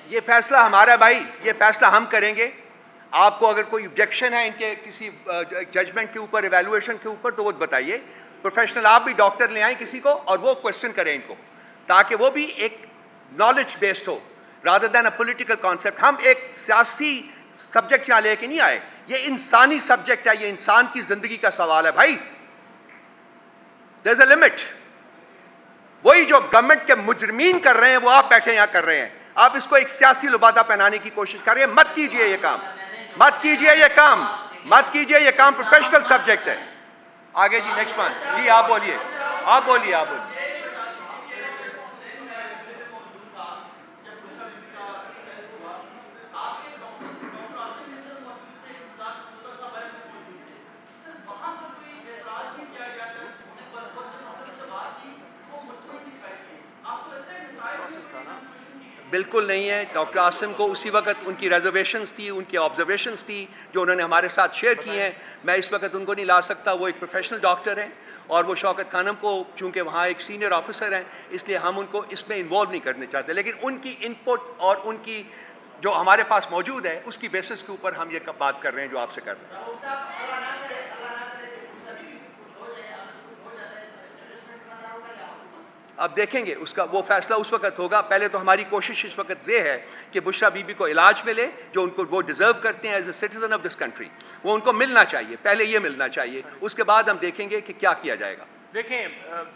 ये फैसला हमारा भाई, ये फैसला हम करेंगे। आपको अगर कोई ऑब्जेक्शन है इनके किसी जजमेंट के ऊपर, इवैल्यूएशन के ऊपर, तो वो बताइए। प्रोफेशनल आप भी डॉक्टर ले आए किसी को और वो क्वेश्चन करें इनको, ताकि वो भी एक नॉलेज बेस्ड हो rather than a political concept. हम एक सियासी सब्जेक्ट यहाँ लेके नहीं आए, ये इंसानी सब्जेक्ट है, ये इंसान की जिंदगी का सवाल है भाई। There is a limit. वही जो गवर्नमेंट के मुजरिमीन कर रहे हैं वो आप बैठे यहां कर रहे हैं। आप इसको एक सियासी लुबादा पहनाने की कोशिश कर रहे हैं। मत कीजिए ये काम, मत कीजिए ये काम, मत कीजिए ये काम। प्रोफेशनल सब्जेक्ट है। आगे जी, नेक्स्ट वन जी, आप बोलिए, आप बोलिए, आप बोलिए। बिल्कुल नहीं है। डॉक्टर आसिम को उसी वक्त उनकी रिजर्वेशंस थी, उनकी ऑब्जर्वेशंस थी जो उन्होंने हमारे साथ शेयर की हैं। मैं इस वक्त उनको नहीं ला सकता, वो एक प्रोफेशनल डॉक्टर हैं और वो शौकत खानम को चूंकि वहाँ एक सीनियर ऑफिसर हैं, इसलिए हम उनको इसमें इन्वॉल्व नहीं करने चाहते। लेकिन उनकी इनपुट और उनकी जो हमारे पास मौजूद है उसकी बेसिस के ऊपर हम ये बात कर रहे हैं जो आपसे कर रहे हैं। अब देखेंगे उसका वो फैसला उस वक्त होगा। पहले तो हमारी कोशिश इस वक्त ये है कि बुशरा बीबी को इलाज मिले जो उनको वो डिजर्व करते हैं as a citizen of this country. वो उनको मिलना चाहिए, पहले ये मिलना चाहिए, उसके बाद हम देखेंगे कि क्या किया जाएगा। देखें,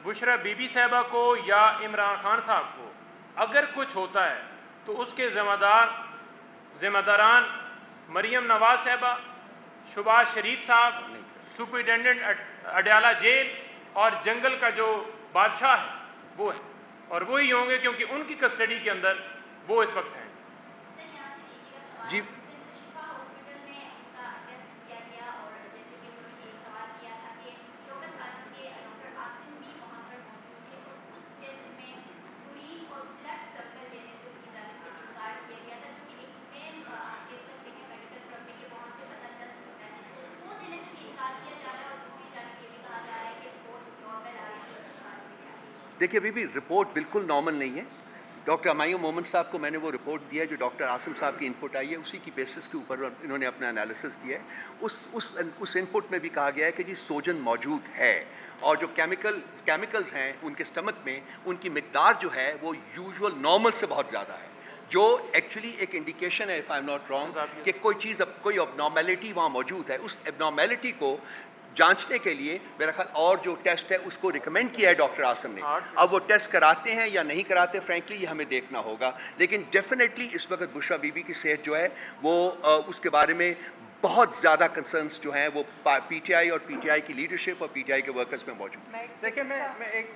बुशरा बीबी साहबा को या इमरान खान साहब को अगर कुछ होता है तो उसके जिम्मेदारान मरियम नवाज साहबा, शहबाज शरीफ साहब, सुपरिटेंडेंट अडयाला जेल और जंगल का जो बादशाह है वो है, और वो ही होंगे क्योंकि उनकी कस्टडी के अंदर वो इस वक्त हैं। जी देखिए बीबी, रिपोर्ट बिल्कुल नॉर्मल नहीं है। डॉक्टर हमायूं मोहम्मद साहब को मैंने वो रिपोर्ट दिया है जो डॉक्टर आसिम साहब की इनपुट आई है, उसी की बेसिस के ऊपर इन्होंने अपना एनालिसिस दिया है। उस इनपुट में भी कहा गया है कि जी सोजन मौजूद है और जो केमिकल्स हैं उनके स्टमक में, उनकी मिकदार जो है वो यूजुअल नॉर्मल से बहुत ज़्यादा है, जो एक्चुअली एक इंडिकेशन है, if I am not wrong, कि कोई चीज़, कोई अबनॉर्मेलिटी वहाँ मौजूद है। उस अबनॉर्मेलिटी को जांचने के लिए मेरा ख्याल और जो टेस्ट है उसको रिकमेंड किया है डॉक्टर आसिम ने। अब वो टेस्ट कराते हैं या नहीं कराते, फ्रैंकली ये हमें देखना होगा। लेकिन डेफिनेटली इस वक्त बुशरा बीबी की सेहत जो है वो उसके बारे में बहुत ज़्यादा कंसर्न्स जो हैं वो पीटीआई और पीटीआई की लीडरशिप और पीटीआई के वर्कर्स में मौजूद है। देखिए, मैं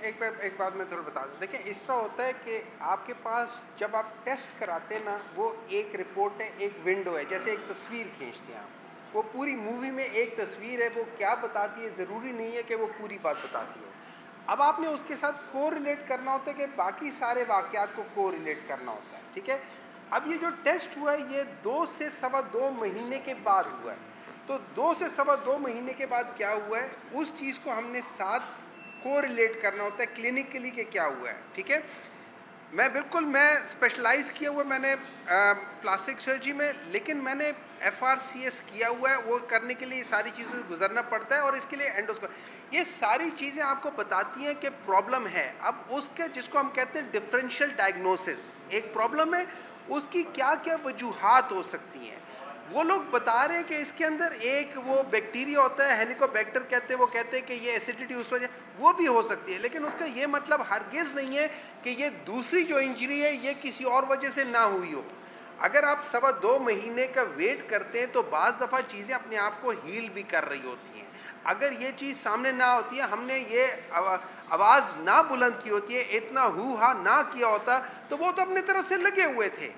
एक बात मैं थोड़ा बता दूं। देखिए, इस तरह होता है कि आपके पास जब आप टेस्ट कराते हैं ना, वो एक रिपोर्ट है, एक विंडो है, जैसे एक तस्वीर खींचते हैं आप। वो पूरी मूवी में एक तस्वीर है, वो क्या बताती है ज़रूरी नहीं है कि वो पूरी बात बताती हो। अब आपने उसके साथ कोरिलेट करना होता है कि बाकी सारे वाक़यात को कोरिलेट करना होता है, ठीक है। अब ये जो टेस्ट हुआ है ये 2 से सवा 2 महीने के बाद हुआ है। तो 2 से सवा 2 महीने के बाद क्या हुआ है, उस चीज़ को हमने साथ कोरिलेट करना होता है क्लिनिकली कि क्या हुआ है, ठीक है। मैं स्पेशलाइज़ किया हुआ, मैंने प्लास्टिक सर्जरी में, लेकिन मैंने FRCS किया हुआ है। वो करने के लिए सारी चीज़ों से गुजरना पड़ता है और इसके लिए एंडोस्कोपी, ये सारी चीज़ें आपको बताती हैं कि प्रॉब्लम है। अब उसके जिसको हम कहते हैं डिफरेंशियल डायग्नोसिस, एक प्रॉब्लम है, उसकी क्या क्या वजूहात हो सकती हैं। वो लोग बता रहे हैं कि इसके अंदर एक वो बैक्टीरिया होता है, हेलिकोबैक्टर कहते हैं, वो कहते हैं कि ये एसिडिटी उस वजह, वो भी हो सकती है। लेकिन उसका ये मतलब हरगिज़ नहीं है कि ये दूसरी जो इंजरी है ये किसी और वजह से ना हुई हो। अगर आप सवा 2 महीने का वेट करते हैं तो बाज़ दफ़ा चीज़ें अपने आप को हील भी कर रही होती हैं। अगर ये चीज़ सामने ना होती है, हमने ये आवाज़ ना बुलंद की होती है, इतना हू हा ना किया होता, तो वो तो अपनी तरफ से लगे हुए थे।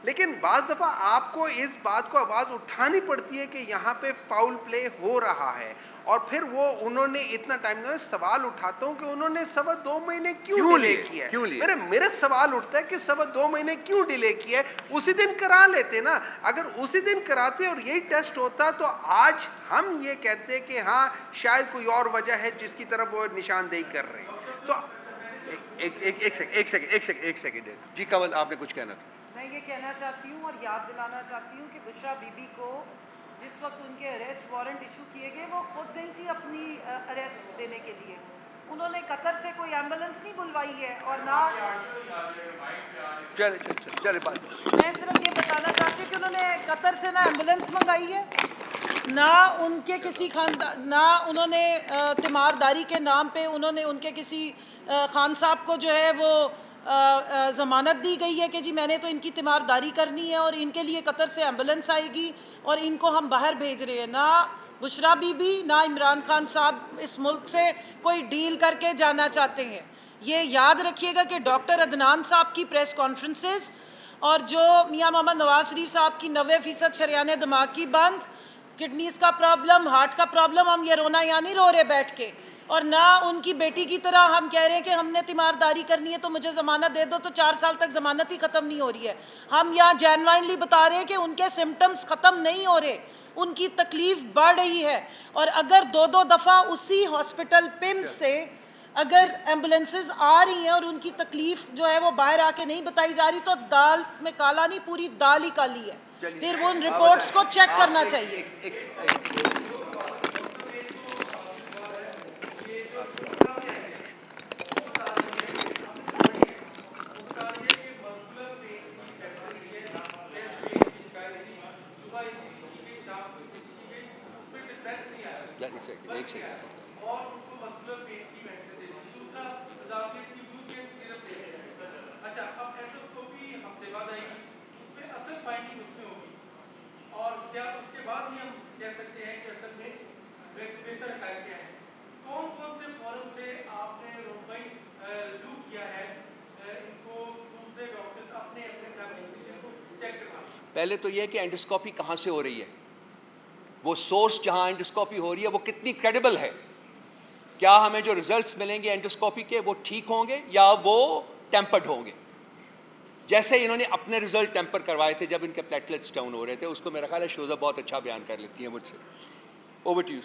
लेकिन बाज़ दफ़ा आपको इस बात को आवाज़ उठानी पड़ती है कि यहाँ पे फाउल प्ले हो रहा है, और फिर वो उन्होंने इतना टाइम, मैं सवाल उठाता हूँ कि उन्होंने सवा 2 महीने क्यों डिले किया है। मेरा सवाल उठता है कि सवा 2 महीने क्यों डिले किया है। उसी दिन करा लेते ना, अगर उसी दिन कराते और यही टेस्ट होता तो आज हम ये कहते कि हाँ शायद कोई और वजह है जिसकी तरफ वो निशानदेही कर रहे हैं। तो एक सेकंड जी, कमल आपने कुछ कहना था। मैं ये कहना चाहती हूँ और याद दिलाना चाहती हूँ कि बुशरा बीबी को जिस वक्त उनके अरेस्ट वारंट इशू किए गए वो खुद गई थी अपनी अरेस्ट देने के लिए। उन्होंने कतर से कोई एम्बुलेंस नहीं बुलवाई है और ना चले बात। मैं सिर्फ ये बताना चाहती हूँ कि उन्होंने कतर से ना एम्बुलेंस मंगाई है, ना उनके किसी खानदान, ना उन्होंने तीमारदारी के नाम पे उन्होंने उनके किसी खान साहब को जो है वो ज़मानत दी गई है कि जी मैंने तो इनकी तीमारदारी करनी है और इनके लिए कतर से एम्बुलेंस आएगी और इनको हम बाहर भेज रहे हैं। ना बुशरा बीबी ना इमरान खान साहब इस मुल्क से कोई डील करके जाना चाहते हैं। ये याद रखिएगा कि डॉक्टर अदनान साहब की प्रेस कॉन्फ्रेंसेस और जो मियां मोहम्मद नवाज शरीफ साहब की 90% शरियाने दिमाग की बंद, किडनीज का प्रॉब्लम, हार्ट का प्रॉब्लम, हम ये रोना यहाँ नहीं रो रहे बैठ के, और ना उनकी बेटी की तरह हम कह रहे हैं कि हमने तीमारदारी करनी है तो मुझे ज़मानत दे दो, तो 4 साल तक ज़मानत ही ख़त्म नहीं हो रही है। हम यहाँ जेन्युइनली बता रहे हैं कि उनके सिम्टम्स ख़त्म नहीं हो रहे, उनकी तकलीफ़ बढ़ रही है। और अगर 2-2 दफ़ा उसी हॉस्पिटल पिम्स से अगर एम्बुलेंसेज आ रही हैं और उनकी तकलीफ़ जो है वो बाहर आके नहीं बताई जा रही, तो दाल में काला नहीं, पूरी दाल ही काली है। फिर वो उन रिपोर्ट्स को चेक करना चाहिए। एक सेकंड। और उनको मस्कुलर पेन की मेडिसिन दे दी, दूसरा दाबियत की ब्लूकेन सिरप दे दिया। अच्छा, अब एंडोस्कोपी हफ्ते बाद आएगी, उसमें असल फाइंडिंग उसमें होगी और क्या उसके बाद ही हम कह सकते हैं कि असल में बेहतर क्या है। कौन कौन से फॉरम से आपने रोकई रिव्यू किया है इनको दूसरे डॉक्टर्स अपने अपने फैमिली को चेक करवा? पहले तो ये कि एंडोस्कोपी कहाँ से हो रही है, वो सोर्स जहाँ एंडोस्कोपी हो रही है वो कितनी क्रेडिबल है, क्या हमें जो रिजल्ट्स मिलेंगे एंडोस्कोपी के वो ठीक होंगे या वो टेम्पर्ड होंगे। जैसे इन्होंने अपने रिजल्ट टेम्पर करवाए थे जब इनके प्लेटलेट्स डाउन हो रहे थे, उसको मेरा ख्याल है शोज़ा बहुत अच्छा बयान कर लेती हैं मुझसे। Over to you.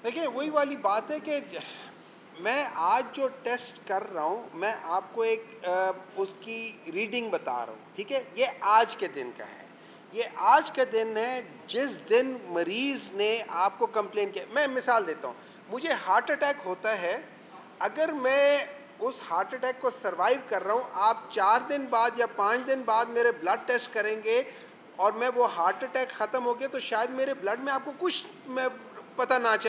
देखिए वही वाली बात है कि मैं आज जो टेस्ट कर रहा हूँ, मैं आपको एक उसकी रीडिंग बता रहा हूँ, ठीक है। ये आज के दिन का है, ये आज का दिन है जिस दिन मरीज़ ने आपको कंप्लेन किया। मैं मिसाल देता हूँ, मुझे हार्ट अटैक होता है, अगर मैं उस हार्ट अटैक को सरवाइव कर रहा हूँ, आप 4 दिन बाद या 5 दिन बाद मेरे ब्लड टेस्ट करेंगे और मैं वो हार्ट अटैक ख़त्म हो गया तो शायद मेरे ब्लड में आपको कुछ पता ना चले।